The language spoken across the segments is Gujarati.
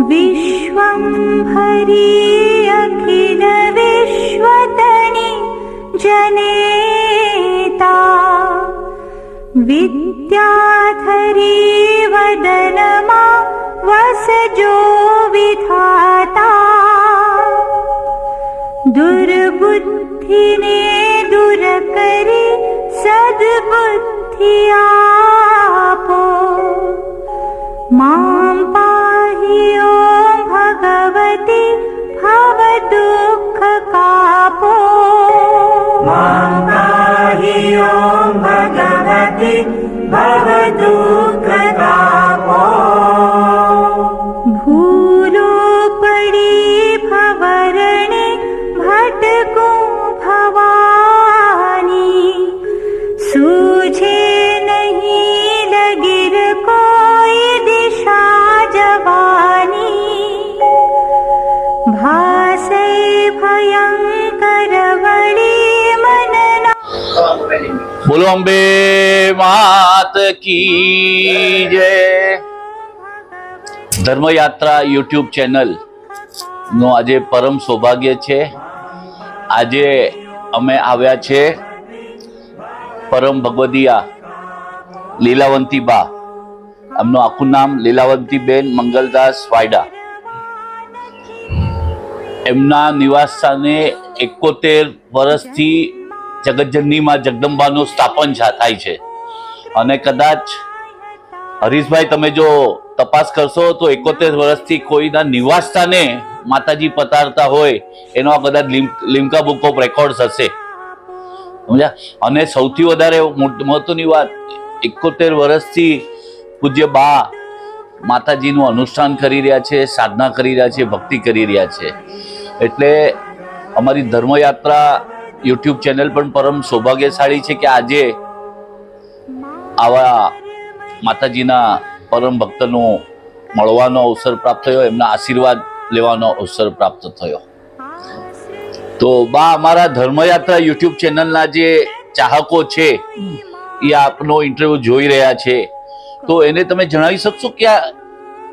विश्वंभरी अखिल विश्वतनि जनेता विद्याधरी वदनमा वसजो विधाता दुर्बुद्धिने दूर करी सद्बुद्धि आपो मां पाहि ओं भगवती भव दुःख कापो मां पाहि ओं भगवती भव दुःख कापो भूलो पड़ी भवरणे भटकूं भवानी सूझे नहीं लगिर कोई दिशा जवानी भासे भयंकर वड़ी मनना। बोलो अंबे मात की जय। धर्मयात्रा यूट्यूब चैनल નું આજે પરમ સૌભાગ્ય છે। આજે અમે આવ્યા છે પરમ ભગવદીયા લીલાવંતી બા, એમનું આખું નામ લીલાવંતીબેન મંગલદાસ વાયડા, એમના નિવાસ સ્થાને 71 વર્ષથી જગતજનની માં જગદંબાનું સ્થાપન થાય છે। અને કદાચ હરીશભાઈ તમે જો તપાસ કરશો તો 71 વર્ષથી કોઈના નિવાસ સ્થાને માતાજી પધારતા હોય એનો આ કદાચ લિમ્કા બુક ઓફ રેકોર્ડ્સ હશે, સમજ્યા। અને સૌથી વધારે મહત્વની વાત, 71 વર્ષથી પૂજ્ય બા માતાજીનું અનુષ્ઠાન કરી રહ્યા છે, સાધના કરી રહ્યા છે, ભક્તિ કરી રહ્યા છે। એટલે અમારી ધર્મયાત્રા યુટ્યુબ ચેનલ પણ પરમ સૌભાગ્યશાળી છે કે આજે આવા માતાજીના પરમ ભક્તનો મળવાનો અવસર પ્રાપ્ત થયો, એમના આશીર્વાદ લેવાનો અવસર પ્રાપ્ત થયો। તો બા અમારા ધર્મયાત્રા યુટ્યુબ ચેનલના જે ચાહકો છે એ આપનો ઇન્ટરવ્યુ જોઈ રહ્યા છે, તો એને તમે જણાવી શકશો કે આ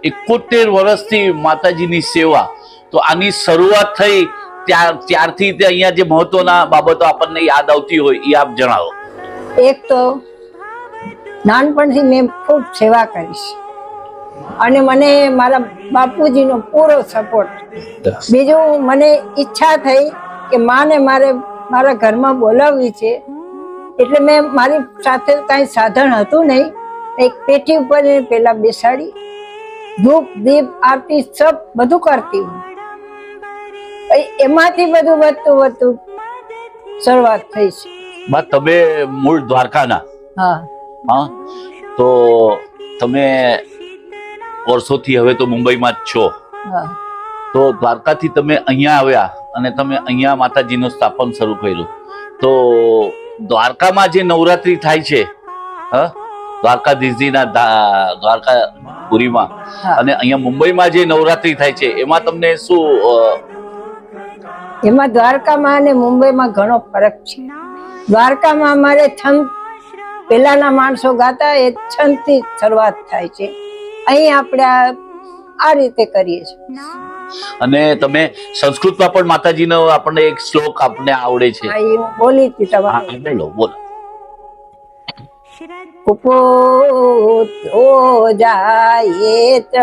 71 વર્ષથી માતાજીની સેવા, તો આની શરૂઆત થઈ ત્યારથી તે અહીંયા જે મહત્વના બાબતો આપણને યાદ આવતી હોય એ આપ જણાવો। એક તો નાનપણથી મેં ખૂબ સેવા કરી છે અને મને મારા બાપુજીનો પૂરો સપોર્ટ। બીજું મને ઈચ્છા થઈ કે માને મારા ઘરમાં બોલાવવી છે, એટલે મેં મારી સાથે કાંઈ સાધન હતું નહીં, એક પેટી ઉપર પેલા બેસાડી ધૂપ દીપ આરતી સબ બધું કરતી હું। એમાંથી બધું વધતું શરૂઆત થઈ છે। બા તમે મૂળ દ્વારકાના? હા હા, તો તમે વર્ષોથી હવે તો મુંબઈમાં જ છો, તો દ્વારકાથી તમે અહીંયા આવ્યા અને તમે અહીંયા માતાજીનું સ્થાપન શરૂ કર્યું, તો દ્વારકામાં જે નવરાત્રી થાય છે, દ્વારકાધીશજીના દ્વારકાપુરીમાં, અને અહીંયા મુંબઈમાં જે નવરાત્રી થાય છે, એમાં તમને શું? એમાં દ્વારકામાં અને મુંબઈમાં ઘણો ફરક છે। દ્વારકામાં અમારે છંદ પેલાના માણસો ગાતા એ છંદ થી શરૂઆત થાય છે, અહીં આપણે આ રીતે કરીએ છીએ। અને તમે સંસ્કૃતમાં પણ માતાજીનો આપણને એક શ્લોક આપણને આવડે છે, હું બોલી હતી તમારે? બોલો। કુપોતો જાયેત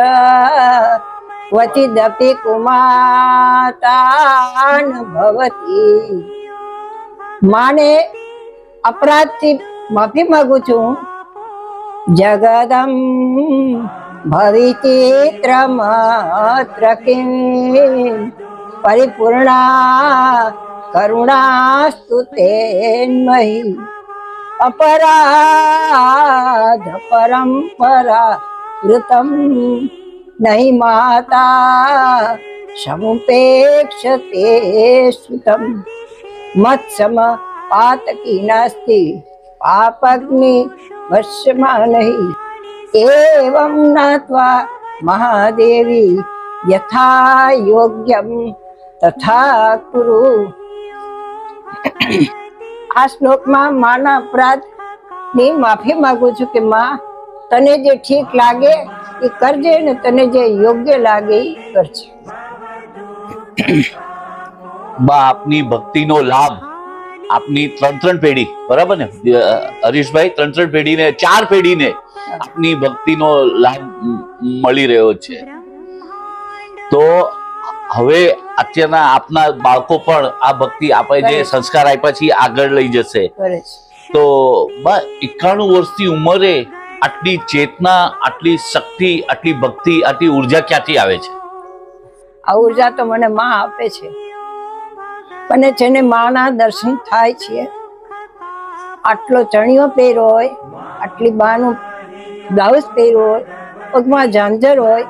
ક્વચિદપી કુમાતાન ભવતી। માને અપરાધથી માફી માંગુ છું। જગદમ ભવિચિત્રમાત્ર કિમ પરિપૂર્ણા કરુણાસ્તુ તેન્મયી અપરાધ પરંપરા કૃતમ નહીં માતા સમુપેક્ષતે સુતમ મત્સમ પાતકી નાસ્તિ પાપગ્નિ વશ્યમાં નહીં એવં નાત્વા મહાદેવી યથા યોગ્યમ તથા કુરુ। આ શ્લોકમાં માના અપરાધ ની માફી માંગુ છું કે માં તને જે ઠીક લાગે એ કરજે ને તને જે યોગ્ય લાગે એ કરજે. બા આપની ભક્તિનો લાભ આપની ત્રણ પેઢી, બરાબર ને હરીશભાઈ, ત્રણ પેઢીને 4 પેઢીને આપની ભક્તિનો લાભ મળી રહ્યો છે. તો હવે અત્યારના આપના બાળકો પણ આ ભક્તિ આપણે જે સંસ્કાર આપ્યા છે આગળ લઈ જશે. તો બા 91 વર્ષની ઉંમરે આટલી ચેતના, આટલી શક્તિ, આટલી ભક્તિ, આટલી ઉર્જા ક્યાંથી આવે છે? આ ઉર્જા તો મને માં આપે છે. મને છે ને માના દર્શન થાય છે. આટલો ચણિયો પહેર્યો હોય, આટલી બાનું બ્લાઉઝ પહેર્યો હોય, પગમાં ઝાંઝર હોય,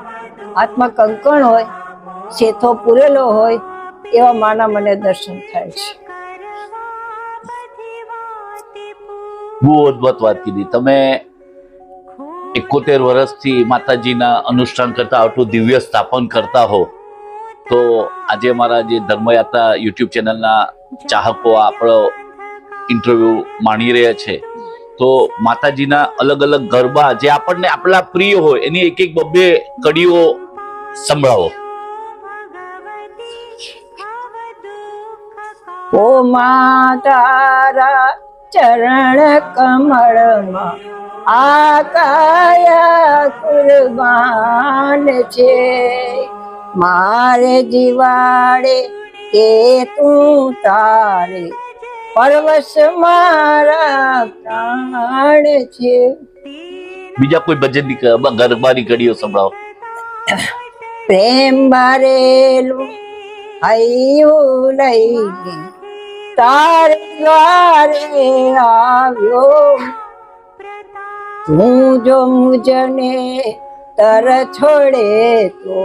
હાથમાં કંકણ હોય, શેથો પૂરેલો હોય, એવા માના મને દર્શન થાય છે. બહુ અદભુત વાત કીધી તમે. 71 વર્ષથી માતાજીના અનુષ્ઠાન કરતા, આટલું દિવ્ય સ્થાપન કરતા હો, તો આજે મારા જે ધર્મયાત્રા યુટ્યુબ ચેનલના ચાહકો આપણો ઇન્ટરવ્યુ માણી રહ્યા છે, તો માતાજીના અલગ અલગ ગરબા જે આપણને આપણા પ્રિય હોય એની એક એક બબ્બે કડીઓ સંભળાવો. ઓ મા તારા ચરણ કમળમાં આ કાયા કુરબાન છે, મારે જીવાડે કે તું તારે પરવશ મારા પ્રાણ છે. બીજા કોઈ ભજનની ગરબાની કડીઓ સંભળાવો. પ્રેમ ભરેલું હૈયું લઈને તારે દ્વારે આવ્યો, તું જો મુજને તર છોડે તો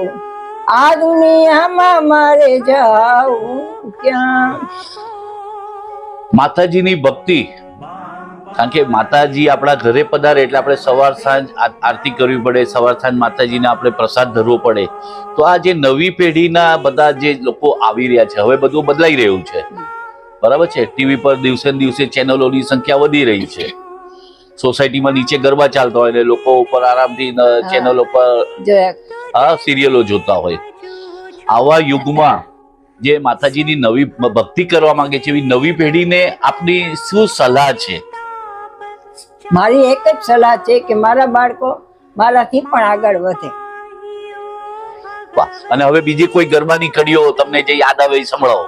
આ દુનિયામાં મારે જાઉં ક્યાં. માતાજીની ભક્તિ, કારણ કે માતાજી આપણા ઘરે પધારે એટલે આપણે સવાર સાંજ આરતી કરવી પડે, સવાર સાંજ માતાજીને આપણે પ્રસાદ ધરવો પડે. તો આ જે નવી પેઢીના બધા જે લોકો આવી રહ્યા છે, હવે બધું બદલાઈ રહ્યું છે, બરાબર છે. ટીવી પર દિવસે ને દિવસે ચેનલોની સંખ્યા વધી રહી છે. સોસાયટીમાં નીચે ગરબા ચાલતા હોય ને લોકો ઉપર આરામથી ચેનલો પર સિરિયલો જોતા હોય. આવા યુગમાં જે માતાજીની નવી ભક્તિ કરવા માંગે છે એવી નવી પેઢીને આપની શું સલાહ છે? મારી એક જ સલાહ છે કે મારા બાળકો મારાથી પણ આગળ વધે. અને હવે બીજી કોઈ ગરબાની કડીઓ તમને જે યાદ આવે એ સંભળાવો.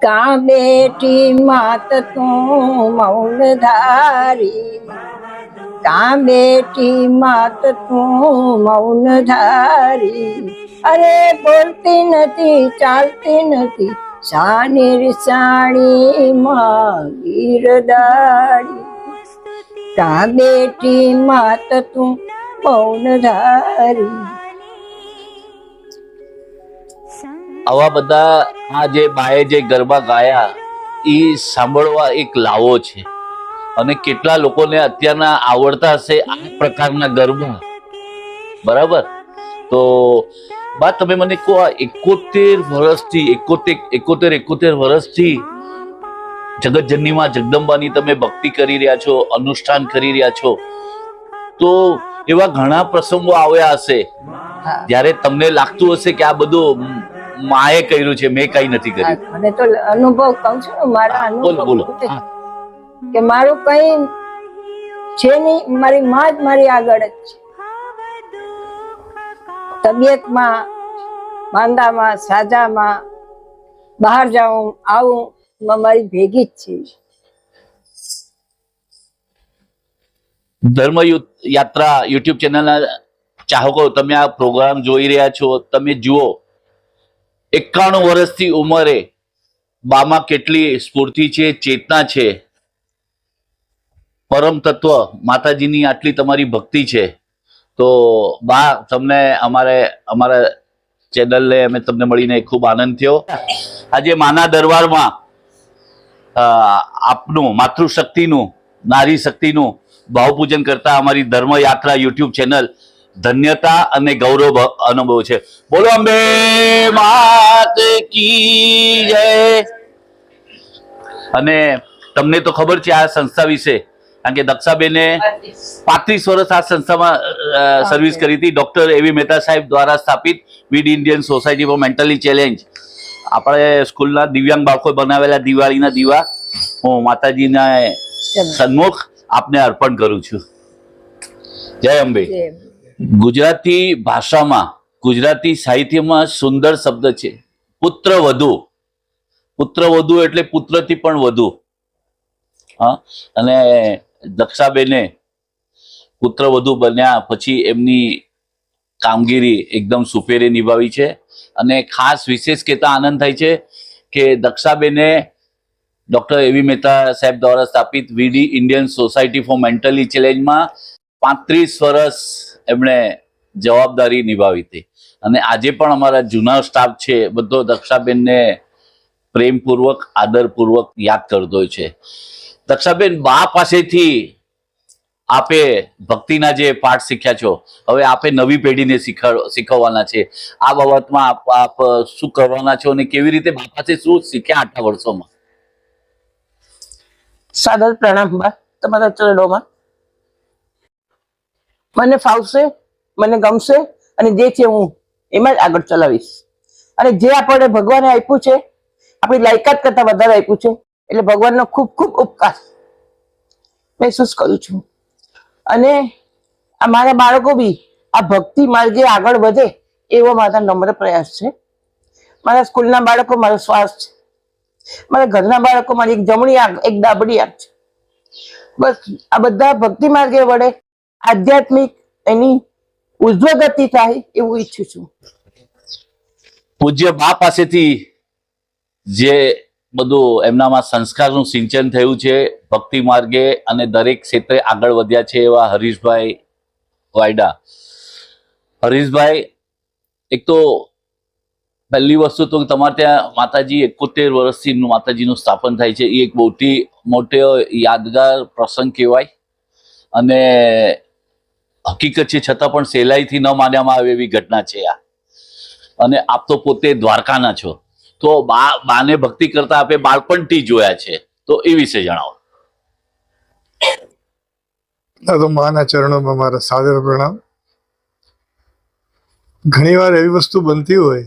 કા બેટી માત તું મૌન ધારી, કા બેટી માત તું મૌન ધારી, અરે બોલતી નથી, ચાલતી નથી, સાની રિસાણી માં ગીરદારી. કા બેટી માત તું મૌન ધારી. આવા બધા આ જે બાએ જે ગરબા ગાયા એ સાંભળવા એક લાવો છે. અને કેટલા લોકોને અત્યારના આવડતા હશે આ પ્રકારના ગરબા, બરાબર? તો બા તમે મને કહો, આ 71 વર્ષથી જગતજનનીમાં જગદંબાની તમે ભક્તિ કરી રહ્યા છો, અનુષ્ઠાન કરી રહ્યા છો, તો એવા ઘણા પ્રસંગો આવ્યા હશે જ્યારે તમને લાગતું હશે કે આ બધું માએ કર્યું છે, મેં કઈ નથી કર્યું. મને તો અનુભવ કહું છું ને, મારા અનુભવ કે મારું કઈ છે નહીં, મારી માં જ મારી આગળ જ છે. તબિયતમાં, માંદામાં, સાજામાં, બહાર જાઉં આવું મારી ભેગી જ છે. ધર્મ યાત્રા યુટ્યુબ ચેનલના ચાહકો, તમે આ પ્રોગ્રામ જોઈ રહ્યા છો, તમે જુઓ 91 વર્ષથી ઉંમરે બામાં કેટલી સ્ફૂર્તિ છે, ચેતના છે, પરમ તત્વ માતાજીની આટલી તમારી ભક્તિ છે. તો બા તમને અમારા ચેનલને અમે તમને મળીને ખૂબ આનંદ થયો. આજે માના દરબારમાં આપનું માતૃશક્તિનું, નારી શક્તિનું ભાવપૂજન કરતા અમારી ધર્મ યાત્રા યુટ્યુબ ચેનલ ધન્યતા અને ગૌરવ અનુભવ છે. બોલો અંબે માત કી જય. અને તમને તો ખબર છે આ સંસ્થા વિશે, કારણ કે દક્ષાબેને 35 વર્ષ આ સંસ્થામાં સર્વિસ કરી હતી. ડોક્ટર એવી મહેતા સાહેબ દ્વારા સ્થાપિત vid Indian society for mentally challenge. આપણે સ્કૂલના દિવ્યાંગ બાળકો બનાવેલા દિવાળીના દીવા હું માતાજીના સન્મુખ આપને અર્પણ કરું છું. જય અંબે. ગુજરાતી ભાષામાં, ગુજરાતી સાહિત્યમાં સુંદર શબ્દ છે પુત્રવધુ. પુત્રવધુ એટલે પુત્રથી પણ વધુ. હા, અને દક્ષાબેને પુત્રવધુ બન્યા પછી એમની કામગીરી એકદમ સુપેરે નિભાવી છે. અને ખાસ વિશેષ કહેતા આનંદ થાય છે કે દક્ષાબેને ડોક્ટર એવી મહેતા સાહેબ દ્વારા સ્થાપિત વીડી ઇન્ડિયન સોસાયટી ફોર મેન્ટલી ચેલેન્જમાં 35 વર્ષ એમણે જવાબદારી નિભાવી હતી. અને આજે પણ અમારા જૂના સ્ટાફ છે બધો દક્ષાબેનને પ્રેમપૂર્વક આદરપૂર્વક યાદ કરતો હોય છે. દક્ષાબેન, બા પાસેથી આપે ભક્તિના જે પાઠ શીખ્યા છો, હવે આપે નવી પેઢીને શીખવવાના છે. આ બાબતમાં આપ શું કરવાના છો અને કેવી રીતે બા પાસે શું શીખ્યા આટલા વર્ષોમાં? સાદર પ્રણામ બા તમારા ચરણોમાં. મને ફાવશે, મને ગમશે અને જે છે હું એમાં જ આગળ ચલાવીશ. અને જે આપણે ભગવાને આપ્યું છે, આપણી લાયકાત કરતા વધારે આપ્યું છે, એટલે ભગવાનનો ખૂબ ખૂબ ઉપકાર મહેસૂસ કરું છું. અને આ મારા બાળકો બી આ ભક્તિ માર્ગે આગળ વધે એવો મારા નમ્ર પ્રયાસ છે. મારા સ્કૂલના બાળકો મારો શ્વાસ છે, મારા ઘરના બાળકો મારી એક જમણી આંખ, એક ડાબડી આંખ છે. બસ આ બધા ભક્તિ માર્ગે વડે આધ્યાત્મિક એની ઉજ્જવળ ગતિ થાય એવું ઈચ્છું છું. પૂજ્ય બા પાસેથી જે બધું એમનામાં સંસ્કારનું સિંચન થયું છે ભક્તિ માર્ગે અને દરેક ક્ષેત્રે આગળ વધ્યા છે એવા હરીશભાઈ વાયડા. હરીશભાઈ, એક તો પહેલી વસ્તુ તો તમારે ત્યાં માતાજી 71 વર્ષથી માતાજીનું સ્થાપન થાય છે. એ એક મોટો યાદગાર પ્રસંગ કહેવાય અને હકીકત છે, છતાં પણ સહેલાઈથી ન માનવામાં આવે એવી ઘટના છે આ. અને આપ તો પોતે દ્વારકાના છો, તો બાને ભક્તિ કરતા આપે બાળપણથી જોયા છે, તો એ વિશે જણાવો. તો માના ચરણોમાં મારા સાદર પ્રણામ. ઘણીવાર એવી વસ્તુ બનતી હોય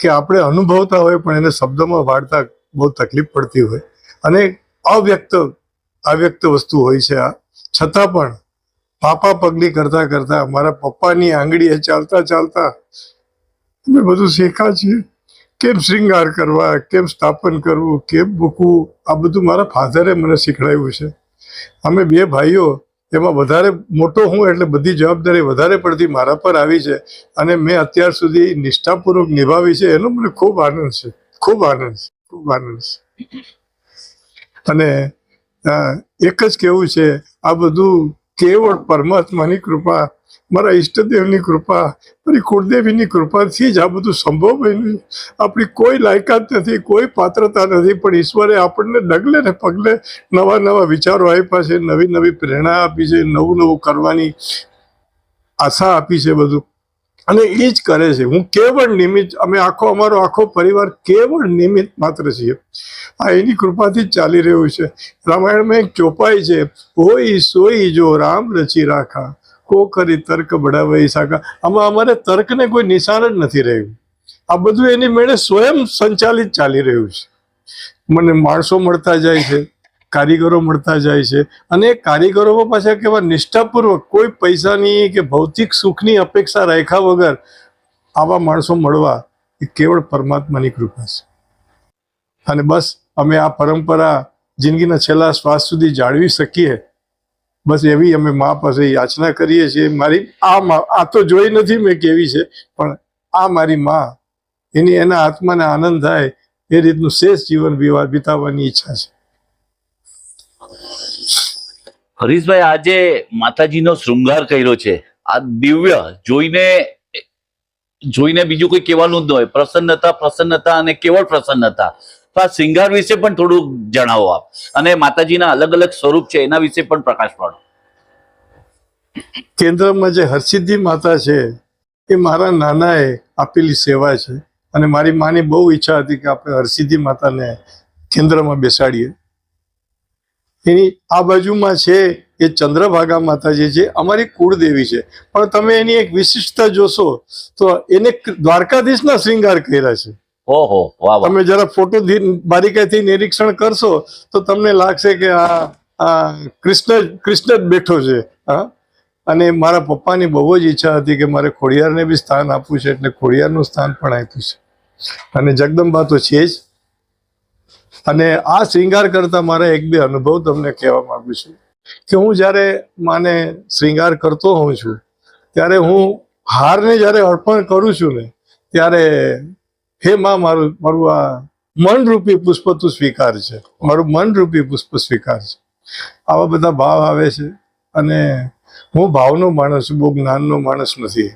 કે આપણે અનુભવતા હોય પણ એને શબ્દમાં વાળતા બહુ તકલીફ પડતી હોય અને અવ્યક્ત વસ્તુ હોય છે આ. છતાં પણ પાપા પગલી કરતા કરતા મારા પપ્પાની આંગળીએ ચાલતા ચાલતા અમે બધું શીખ્યા છીએ. કેમ શ્રૃંગાર કરવા, કેમ સ્થાપન કરવું, કેમ મૂકવું, આ બધું મારા ફાધરે મને શીખડાવ્યું છે. અમે 2 ભાઈઓ, એમાં વધારે મોટો હું એટલે બધી જવાબદારી વધારે પડતી મારા પર આવી છે અને મેં અત્યાર સુધી નિષ્ઠાપૂર્વક નિભાવી છે. એનો મને ખૂબ આનંદ છે, ખૂબ આનંદ છે, ખૂબ આનંદ છે. અને એક જ કહેવું છે, આ બધું કેવળ પરમાત્માની કૃપા, મારા ઈષ્ટદેવની કૃપા, મારી કુળદેવીની કૃપાથી જ આ બધું સંભવ બન્યું. આપણી કોઈ લાયકાત નથી, કોઈ પાત્રતા નથી, પણ ઈશ્વરે આપણને ડગલે ને પગલે નવા નવા વિચારો આપ્યા છે, નવી નવી પ્રેરણા આપી છે, નવું નવું કરવાની આશા આપી છે બધું. અને એ જ કરે છે. હું કેવળ નિમિત્ત, અમારો આખો પરિવાર કેવળ નિમિત્ત માત્ર છીએ. આ એની કૃપાથી જ ચાલી રહ્યું છે. રામાયણમાં એક ચોપાઈ છે, હોઈ સોઈ જો રામ રચી રાખા, કો કરી તર્ક બઢાવઈ સાકા. આમાં અમારે તર્કને કોઈ નિશાન જ નથી રહ્યું. આ બધું એની મેળે સ્વયં સંચાલિત ચાલી રહ્યું છે. મને માણસો મળતા જાય છે, કારીગરો મળતા જાય છે અને એ કારીગરોમાં પાછા કેવા નિષ્ઠાપૂર્વક કોઈ પૈસાની કે ભૌતિક સુખની અપેક્ષા રાખ્યા વગર આવા માણસો મળવા એ કેવળ પરમાત્માની કૃપા છે. અને બસ અમે આ પરંપરા જિંદગીના છેલ્લા શ્વાસ સુધી જાળવી શકીએ, બસ એવી અમે મા પાસે યાચના કરીએ છીએ. મારી આ તો જોઈ નથી મેં કેવી છે, પણ આ મારી મા, એના આત્માને આનંદ થાય એ રીતનું શેષ જીવન વિતાવવાની ઈચ્છા છે. હરીશભાઈ, આજે માતાજીનો શૃંગાર કર્યો છે, આ દિવ્ય જોઈને બીજું કોઈ કહેવાનું જ ન હોય. પ્રસન્નતા અને કેવળ પ્રસન્નતા. તો આ શૃંગાર વિશે પણ થોડું જણાવો આપ, અને માતાજીના અલગ અલગ સ્વરૂપ છે એના વિશે પણ પ્રકાશ પાડો. કેન્દ્રમાં જે હરસિદ્ધિ માતા છે એ મારા નાનાએ આપેલી સેવા છે અને મારી માની બહુ ઈચ્છા હતી કે આપણે હરસિદ્ધિ માતાને કેન્દ્રમાં બેસાડીએ. એની આ બાજુમાં છે એ ચંદ્રભાગા માતાજી છે, અમારી કુળદેવી છે. પણ તમે એની એક વિશિષ્ટતા જોશો તો એને દ્વારકાધીશના શ્રૃંગાર કર્યા છે. ઓહો, વાહ વાહ. તમે જરા ફોટો બારીકાઈથી નિરીક્ષણ કરશો તો તમને લાગશે કે આ કૃષ્ણ જ બેઠો છે. હા, અને મારા પપ્પાની બહુ જ ઈચ્છા હતી કે મારે ખોડિયારને બી સ્થાન આપવું છે, એટલે ખોડિયારનું સ્થાન પણ આપ્યું છે. અને જગદંબા તો છે જ. અને આ શ્રૃંગાર કરતા મારા એક બે અનુભવ તમને કહેવા માંગુ છું કે હું જ્યારે માને શ્રૃંગાર કરતો હોઉં છું ત્યારે હું હારને જ્યારે અર્પણ કરું છું ને ત્યારે હે માં, મારું આ મનરૂપી પુષ્પ તું સ્વીકાર છે, મારું મનરૂપી પુષ્પ સ્વીકાર છે. આવા બધા ભાવ આવે છે. અને હું ભાવનો માણસ છું, બહુ જ્ઞાનનો માણસ નથી.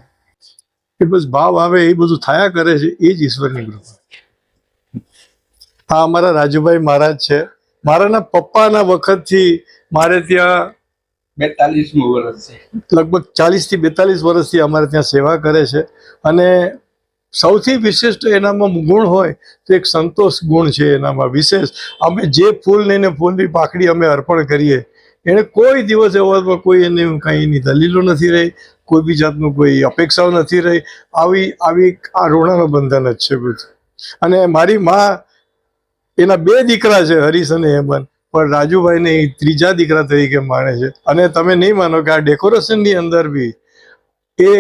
એ બસ ભાવ આવે એ બધું થયા કરે છે, એ જ ઈશ્વરની કૃપા. હા, અમારા રાજુભાઈ મહારાજ છે. મારાના પપ્પાના વખતથી મારે ત્યાં 42મું વર્ષ છે. લગભગ 40 થી 42 વર્ષથી અમારે ત્યાં સેવા કરે છે. અને સૌથી વિશિષ્ટ એનામાં ગુણ હોય તો એક સંતોષ ગુણ છે એનામાં વિશેષ. અમે જે ફૂલને એને ફૂલની પાકડી અમે અર્પણ કરીએ, એને કોઈ દિવસ એવો કોઈ એને કંઈ એની દલીલો નથી રહી, કોઈ બી જાતનું કોઈ અપેક્ષાઓ નથી રહી. આવી આ ઋણાનું બંધન જ છે બધું. અને મારી માં, એના 2 દીકરા છે, હરીશ અને હેમંત, પણ રાજુભાઈને એ 3જા દીકરા તરીકે માને છે. અને તમે નહીં માનો કે આ ડેકોરેશનની અંદર બી એ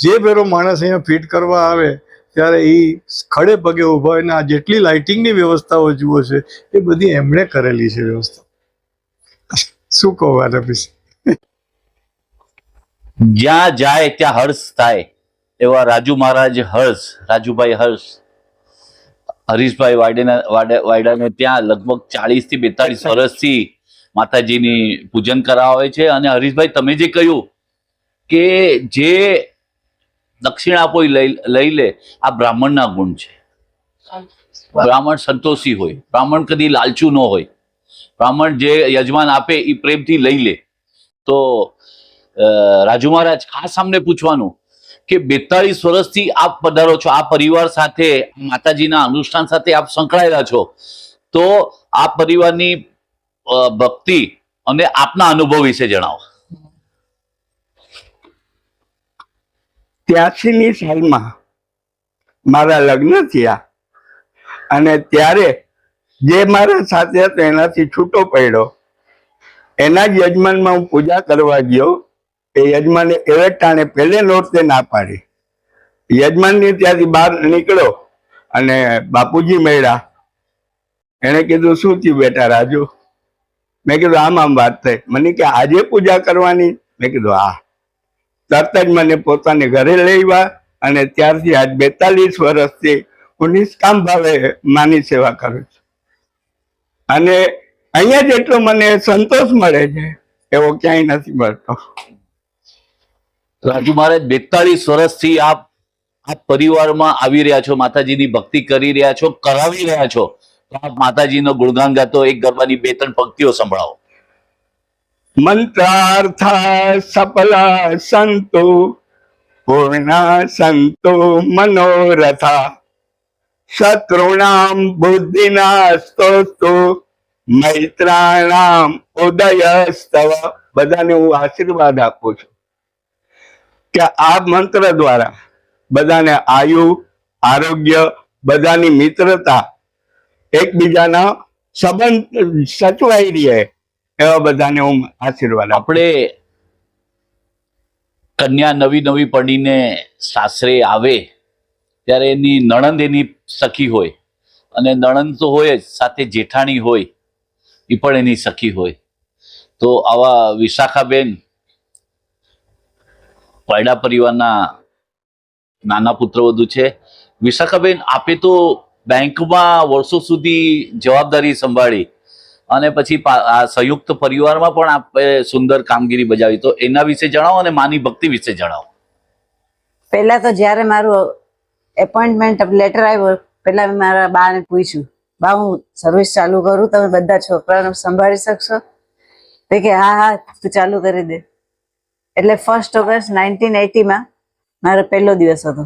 જે પેલો માણસ અહીંયા ફિટ કરવા આવે ત્યારે એ ખડે પગે ઊભા હોય. ને આ જેટલી લાઇટિંગની વ્યવસ્થાઓ જુઓ છે એ બધી એમણે કરેલી છે વ્યવસ્થા. શું કહું આના વિશે? જ્યાં જાય ત્યાં હર્ષ થાય એવા રાજુ મહારાજ હર્ષ, રાજુભાઈ હર્ષ, હરીશભાઈ વાયડાને ત્યાં લગભગ 40 થી 42 વર્ષથી માતાજીની પૂજન કરાવે છે. અને હરીશભાઈ, તમે જે કહ્યું કે જે દક્ષિણ આપો લઈ લે, આ બ્રાહ્મણના ગુણ છે. બ્રાહ્મણ સંતોષી હોય, બ્રાહ્મણ કદી લાલચુ ન હોય. બ્રાહ્મણ જે યજમાન આપે એ પ્રેમથી લઈ લે. તો રાજુ મહારાજ, ખાસ અમને પૂછવાનું કે 42 વર્ષથી આપ પધારો છો, આ પરિવાર સાથે, માતાજીના અનુષ્ઠાન સાથે આપ સંકળાયેલા છો, તો આ પરિવારની ભક્તિ અને આપના અનુભવ વિશે જણાવો. 83ની સાલમાં મારા લગ્ન થયા અને ત્યારે જે મારા સાથે હતો એનાથી છૂટો પડ્યો. એના જ યજમાનમાં હું પૂજા કરવા ગયો. એ યજમાને એવે ટાણે પહેલે નોરતે ના પાડી. યજમાનની ત્યાંથી બહાર નીકળ્યો અને બાપુજી મળ્યા. એને કીધું, શું થયું બેટા રાજુ? મેં કીધું, આમ વાત થઈ. મને કે આજે પૂજા કરવાની? મેં કીધું હા. તરત જ મને પોતાને ઘરે લઈ આવ્યા અને ત્યારથી આજ 42 વર્ષથી હું નિષ્કામ ભાવે માની સેવા કરું છું. અને અહીંયા જેટલો મને સંતોષ મળે છે એવો ક્યાંય નથી મળતો. રાજુ મહારાજ, 42 વર્ષથી આપ આ પરિવારમાં આવી રહ્યા છો, માતાજીની ભક્તિ કરી રહ્યા છો, કરાવી રહ્યા છો. આપ માતાજીનો ગુણગાન ગાતો એક ગરબાની 2-3 પંક્તિઓ સંભળાવો. મંત્રાર્થ સફલા સંતો પૂર્ણા સંતો મનોરથા શત્રુણામ બુદ્ધિનાસ્તોસ્તુ મૈત્રાણામ ઉદયસ્તવ. બધાને હું આશીર્વાદ આપું છું કે આ મંત્ર દ્વારા બધાને આયુ, આરોગ્ય, બધાની મિત્રતા, એકબીજાના સંબંધ સચવાઈ રહે એવા બધાને હું આશીર્વાદ આપું. આપણે કન્યા નવી પડીને સાસરે આવે ત્યારે એની નણંદ એની સખી હોય, અને નણંદ તો હોય જ, સાથે જેઠાણી હોય, એ પણ એની સખી હોય. તો આવા વિશાખાબેન વાયડા પરિવારના નાના પુત્રવધુ છે. વિશાખાબેન, આપે તો બેંકમાં વર્ષો સુધી જવાબદારી સંભાળી અને પછી આ સંયુક્ત પરિવારમાં પણ આપે સુંદર કામગીરી બજાવી. તો એના વિશે જણાવો અને માની ભક્તિ વિશે જણાવો. પહેલા તો જ્યારે મારું એપોઇન્ટમેન્ટ લેટર આવ્યો, પહેલા મેં મારા બાને પૂછ્યું, બા હું સર્વિસ ચાલુ કરું, તમે બધા છોકરાઓને સંભાળી શકશો? તો કે હા તું ચાલુ કરી દે. એટલે 1 ઓગસ્ટ 1980માં મારો પહેલો દિવસ હતો.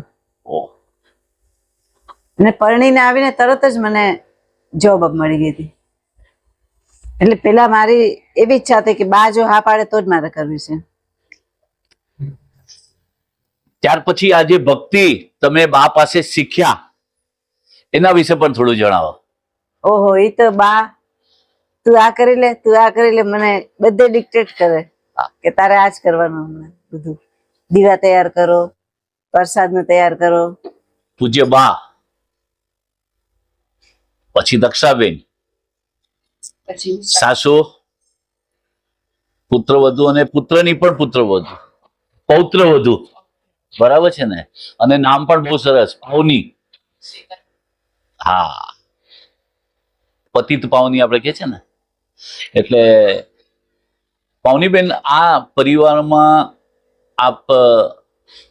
અને પરણીને આવીને તરત જ મને જોબ મળી ગઈ હતી. એટલે પેલા મારી એવી ઈચ્છા હતી કે બા જો હા પાડે તો જ મારે કરવી છે. ત્યાર પછી આ જે ભક્તિ તમે બા પાસે શીખ્યા એના વિશે પણ થોડું જણાવો. ઓહો, એ તો બા તું આ કરી લે, તું આ કરી લે, મને બધે ડિક્ટેટ કરે કે તારે આ જ કરવાનું. હમણાં બધું દીવા તૈયાર કરો, પ્રસાદ તૈયાર કરો. પૂજ્ય બા, પછી દક્ષાબેન, પછી સાસુ, પુત્રવધુ અને પુત્રની પણ પુત્રવધુ, પૌત્રવધુ, બરાબર છે ને? અને નામ પણ બહુ સરસ, પાવની. હા, પતિત પાવની આપણે કે છે ને. એટલે પાવનીબેન, આ પરિવારમાં આપ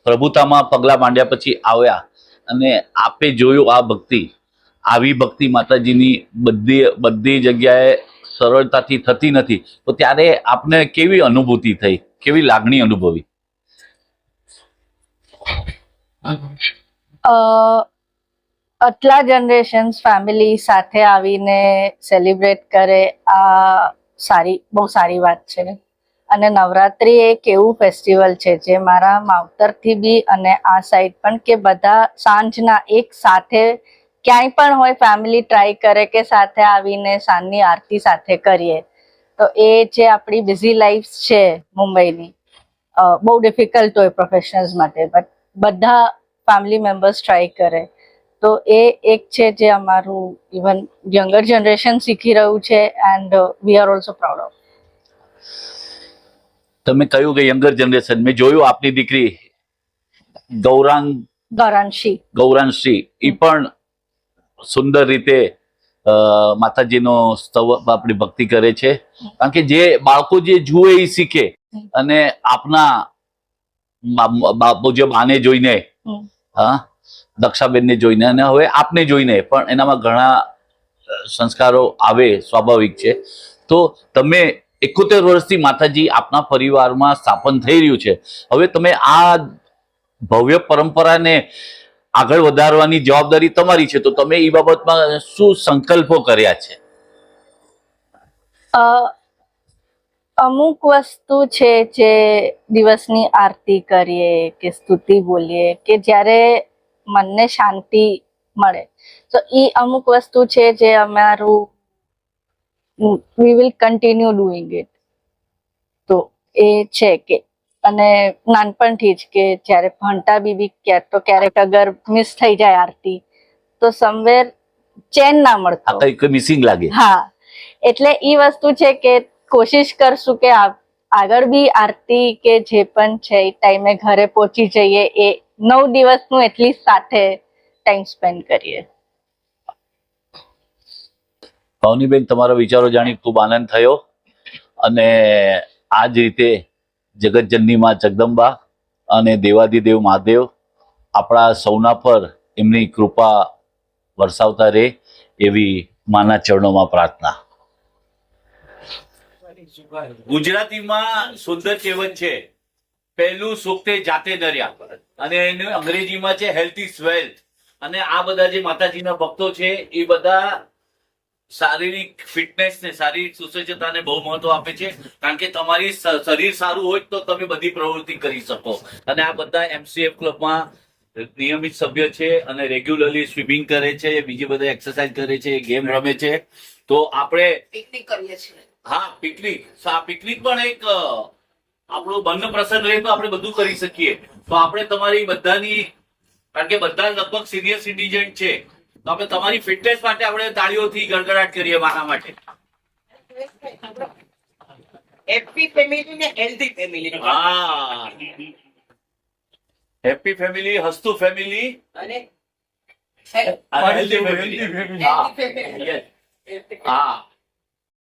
પ્રભુતામાં પગલા માંડ્યા પછી આવ્યા અને આપે જોયું આ ભક્તિ, આવી ભક્તિ માતાજીની બધી જગ્યાએ સરળતાથી થતી નથી, તો ત્યારે આપને કેવી અનુભૂતિ થઈ, કેવી લાગણી અનુભવી? આટલા જનરેશન્સ ફેમિલી સાથે આવીને સેલિબ્રેટ કરે, આ બહુ સારી વાત છે. અને નવરાત્રી એક એવું ફેસ્ટિવલ છે જે મારા માવતરથી બી અને આ સાઈડ પણ, કે બધા સાંજના એક સાથે ક્યાંય પણ હોય ફેમિલી ટ્રાય કરે કે સાથે આવીને સાંજની આરતી સાથે કરીએ. તો એ જે આપણી બિઝી લાઈફ છે મુંબઈની, બહુ ડિફિકલ્ટ હોય પ્રોફેશનલ્સ માટે, બટ બધા ફેમિલી મેમ્બર્સ ટ્રાય કરે. તો એ એક છે જે અમારું ઇવન યંગર જનરેશન શીખી રહ્યું છે, and we are also proud of. તમે કહ્યું કે યંગર જનરેશન, મેં જોયું આપની દીકરી ગૌરાંશી, એ પણ સુંદર રીતે માતાજીનો આપણી ભક્તિ કરે છે. કારણ કે જે બાળકો જે જુએ એ શીખે, અને આપના પૂજ્ય બાને જોઈને, હા, દક્ષાબેનને જોઈને, અને હવે આપને જોઈને પણ એનામાં ઘણા સંસ્કારો આવે, સ્વાભાવિક છે. તો તમે 71 વર્ષથી માતાજી આપના પરિવારમાં સ્થાપન થઈ રહ્યું છે, હવે તમે આ ભવ્ય પરંપરાને આગળ વધારવાની જવાબદારી તમારી છે, તો તમે એ બાબતમાં શું સંકલ્પો કર્યા છે? અમુક વસ્તુ છે જે દિવસની આરતી કરીએ કે સ્તુતિ બોલીએ કે જ્યારે મનને શાંતિ મળે, તો એ અમુક વસ્તુ છે જે અમારું we will continue doing it. તો એ છે કે, અને નાનપણથી જ કે જ્યારે ભણતા બી ક્યારેક અગર મિસ થઈ જાય આરતી, તો સમવેર ચેન ના મળતો, કંઈક મિસિંગ લાગે. હા, એટલે એ વસ્તુ છે કે કોશિશ કરશું કે આગળ બી આરતી કે જે પણ છે એ ટાઈમે ઘરે પહોંચી જઈએ, એ 9 દિવસનું એટલીસ્ટ સાથે ટાઈમ સ્પેન્ડ કરીએ. પાવનીબેન, તમારા વિચારો જાણી ખૂબ આનંદ થયો. અને આ જ રીતે જગતજનની માં જગદંબા અને દેવાધિદેવ મહાદેવ આપણા સૌના પર એમની કૃપા વરસાવતા રહે, એવી માના ચરણોમાં પ્રાર્થના. ગુજરાતીમાં સુંદર કહેવત છે, પહેલું સુખ તે જાતે નર્યા, અને એનું અંગ્રેજીમાં છે હેલ્થ ઇઝ વેલ્થ. અને આ બધા જે માતાજીના ભક્તો છે એ બધા શારીરિક ફિટનેસ ને શારીરિક સુસજ્જતાને બહુ મહત્વ આપે છે. કારણ કે તમારી શરીર સારું હોય તો તમે બધી પ્રવૃત્તિ કરી શકો. અને આ બધા MCF ક્લબમાં નિયમિત સભ્ય છે અને રેગ્યુલરલી સ્વિમિંગ કરે છે, બીજી બધા એક્સરસાઇઝ કરે છે, ગેમ રમે છે. તો આપણે પિકનિક કરીએ છીએ. હા, પિકનિક પણ એક આપણું બંને પ્રસંગ રહે તો આપણે બધું કરી શકીએ. તો આપણે તમારી બધાની, કારણ કે બધા લગભગ સિનિયર સિટીઝન છે, તો આપણે તમારી ફિટનેસ માટે આપણે તાળીઓથી ગડગડાટ કરીએ મારા માટે. હેપી ફેમિલી ને હેલ્ધી ફેમિલી. હા, હેપી ફેમિલી, હસતું ફેમિલી અને હેલ્ધી ફેમિલી. હા,